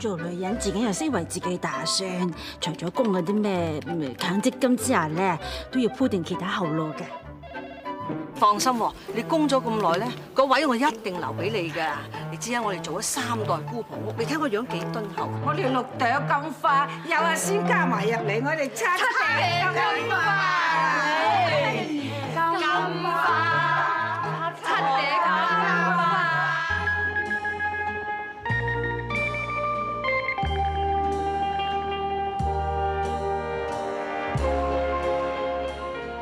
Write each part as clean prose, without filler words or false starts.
做女人自己又識為自己打算，除咗供嗰啲咩強積金之外咧，都要鋪定其他後路嘅。放心喎，你供咗咁耐咧，個位我一定留俾你㗎。你知啊，我哋做咗3代姑婆屋，你睇我樣幾敦厚。我哋6朵金花，有阿仙加埋入嚟，我哋7朵金花。金花，7朵金花。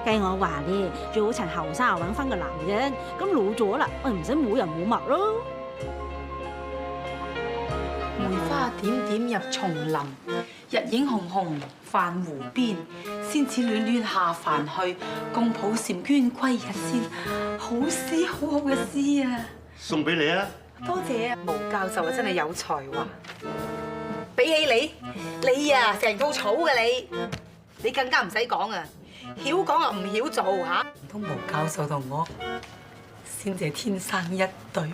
計我話咧，最好趁後生揾翻個男人，咁老咗啦，我唔使冇人冇物咯。梅花點點入叢林，日影紅紅泛湖邊。仙子暖暖下凡去，共抱嬋娟歸日先。好詩，好好嘅詩啊！送俾你啊！多謝啊，毛教授啊，真係有才華。比起你啊，成套草嘅你更加唔使講啊！曉講又唔曉做嚇，唔通毛教授同我先至係天生一對？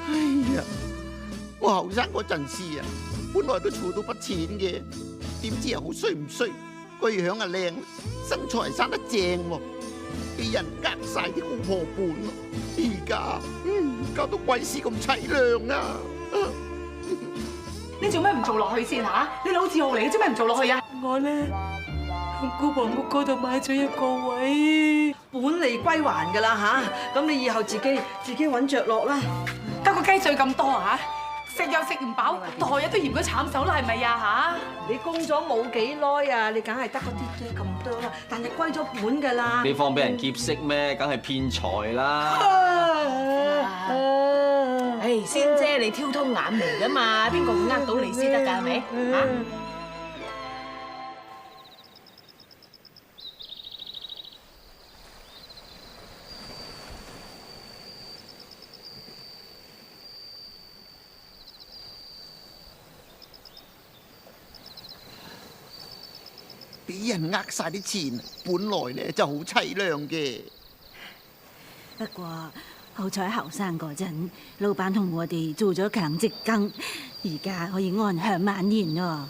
哎呀，我後生嗰陣時啊，本來都儲到筆錢嘅，點知啊好衰唔衰？個樣啊靚，身材生得正喎，俾人呃晒啲好婆伴咯。而家搞到鬼死咁凄涼啊！你做咩唔做落去先嚇？你老字號嚟嘅，做咩唔做落去啊？我咧喺姑婆屋嗰度買咗一個位，本嚟歸還㗎啦嚇，咁你以後自己揾着落啦。交個雞碎咁多啊嚇！食又食唔飽，袋日都嫌佢慘手啦，係咪啊嚇？你供咗冇幾耐啊，你梗係得嗰啲咁多啦，但係歸咗本㗎啦。你放俾人劫色咩？梗係騙財啦！唉，仙姐你挑通眼眉㗎嘛，邊個會呃到你先得㗎？係咪嚇？俾人呃晒啲錢，本來咧就好凄涼嘅。不過好彩後生嗰陣，老闆同我哋做咗強積金，而家可以安享晚年咯。